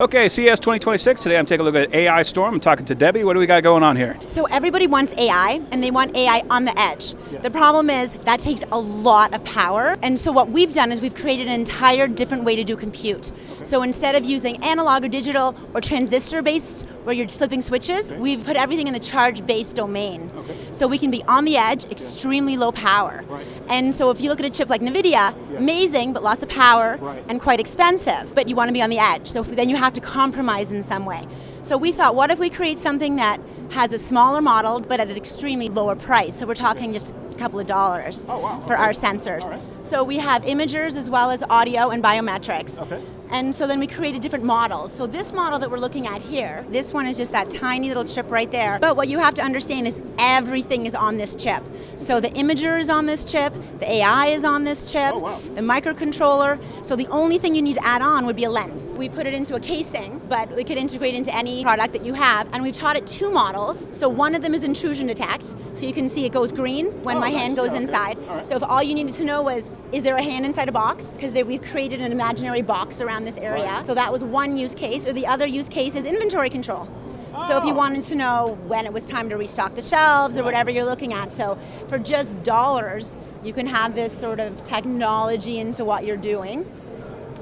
Okay, CES 2026. Today I'm taking a look at aistorm. I'm talking to Debbie. What do we got going on here? So everybody wants AI, and they want AI on the edge. Yes. The problem is that takes a lot of power, and so what we've done is we've created an entire different way to do compute. Okay. So instead of using analog or digital or transistor-based, where you're flipping switches, Okay. we've put everything in the charge-based domain. Okay. So we can be on the edge, extremely low power. Right. And so if you look at a chip like NVIDIA, amazing, but lots of power Right. and quite expensive, but you want to be on the edge. So then you have to compromise in some way. So we thought, what if we create something that has a smaller model, but at an extremely lower price? So we're talking just a couple of dollars Oh, wow. for Okay. our sensors. All right. So we have imagers as well as audio and biometrics. Okay. And so then we created different models. So this model that we're looking at here, this one is just that tiny little chip right there. But what you have to understand is everything is on this chip. So the imager is on this chip, the AI is on this chip, Oh, wow. the microcontroller. So the only thing you need to add on would be a lens. We put it into a casing, but we could integrate into any product that you have. And we've taught it two models. So one of them is intrusion detect. So you can see it goes green when Oh, my nice. hand goes Yeah, okay. inside. All right. So if all you needed to know was, is there a hand inside a box? Because we've created an imaginary box around this area. Right. So that was one use case, or the other use case is inventory control. So if you Oh. wanted to know when it was time to restock the shelves or whatever you're looking at. So for just dollars, you can have this sort of technology into what you're doing.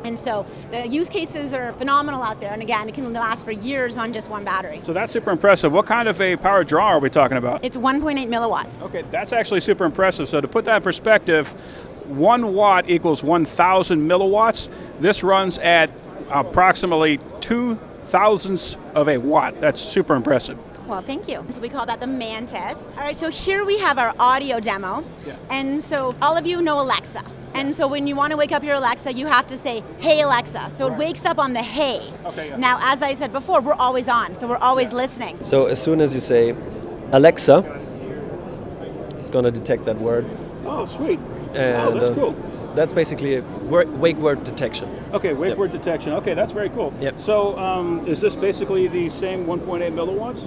And so the use cases are phenomenal out there. And again, it can last for years on just one battery. So that's super impressive. What kind of a power draw are we talking about? It's 1.8 milliwatts. Okay, that's actually super impressive. So to put that in perspective, 1 watt equals 1,000 milliwatts. This runs at approximately 2,000ths of a watt. That's super impressive. Well, thank you. So we call that the Mantis. All right, so here we have our audio demo. Yeah. And so all of you know Alexa. And so when you want to wake up your Alexa, you have to say, hey Alexa. So it Right. wakes up on the hey. Okay, yeah. Now, as I said before, we're always on, so we're always listening. So as soon as you say Alexa, it's going to detect that word. Oh, sweet. And that's cool. that's basically a wake word detection. Okay, wake Yep. word detection. Okay, that's very cool. Yep. So is this basically the same 1.8 milliwatts?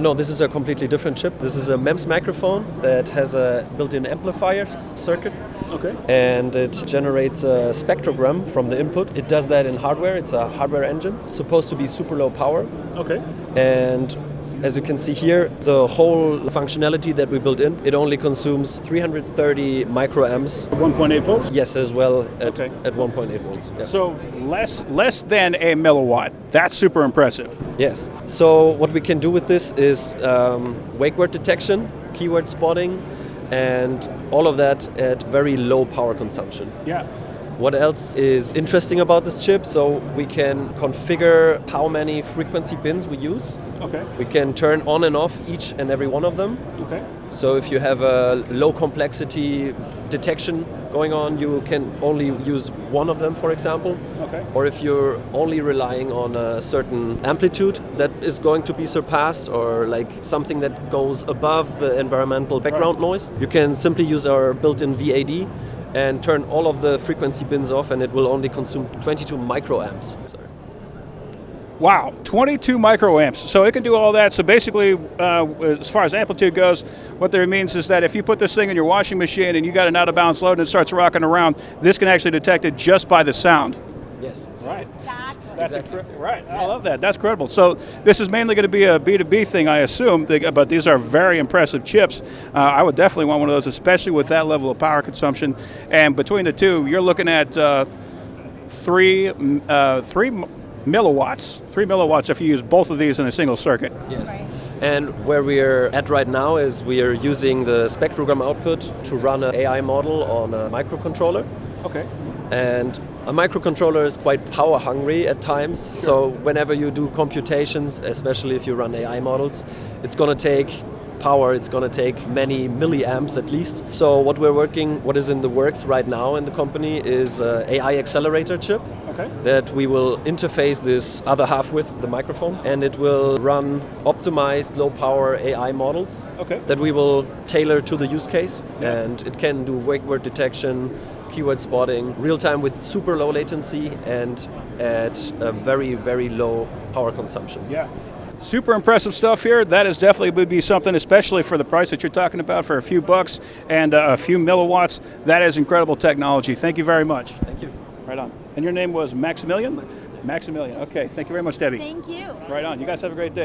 No, this is a completely different chip. This is a MEMS microphone that has a built-in amplifier circuit. Okay. And it generates a spectrogram from the input. It does that in hardware. It's a hardware engine. It's supposed to be super low power. Okay. And as you can see here, the whole functionality that we built in, it only consumes 330 microamps. 1.8 volts? Yes, as well Okay. at 1.8 volts. Yeah. So less than a milliwatt. That's super impressive. Yes. So what we can do with this is wake word detection, keyword spotting, and all of that at very low power consumption. Yeah. What else is interesting about this chip? So we can configure how many frequency bins we use. Okay. We can turn on and off each and every one of them. Okay. So if you have a low complexity detection going on, you can only use one of them, for example. Okay. Or if you're only relying on a certain amplitude that is going to be surpassed, or like something that goes above the environmental background noise, you can simply use our built-in VAD and turn all of the frequency bins off, and it will only consume 22 microamps. Sorry. Wow, 22 microamps. So it can do all that. So basically, as far as amplitude goes, what that means is that if you put this thing in your washing machine and you got an out of bounds load and it starts rocking around, this can actually detect it just by the sound. Yes. Right. Exactly. That's Exactly. right. I love that. That's credible. So this is mainly going to be a B2B thing, I assume, but these are very impressive chips. I would definitely want one of those, especially with that level of power consumption. And between the two, you're looking at 3 milliwatts. 3 milliwatts if you use both of these in a single circuit. Yes. Right. And where we're at right now is we are using the spectrogram output to run an AI model on a microcontroller. Okay. And a microcontroller is quite power hungry at times. Sure. So whenever you do computations, especially if you run AI models, it's going to take power, it's going to take many milliamps at least. So what is in the works right now in the company is an AI accelerator chip. Okay. That we will interface this other half with, the microphone, and it will run optimized low power AI models Okay. that we will tailor to the use case. Yeah. And it can do wake word detection, keyword spotting, real time with super low latency and at a very, very low power consumption. Yeah. Super impressive stuff here. That is definitely would be something, especially for the price that you're talking about, for a few bucks and a few milliwatts. That is incredible technology. Thank you very much. Thank you. Right on. And your name was Maximillion? Maximillion. Maximillion. Okay, thank you very much, Debbie. Thank you. Right on. You guys have a great day.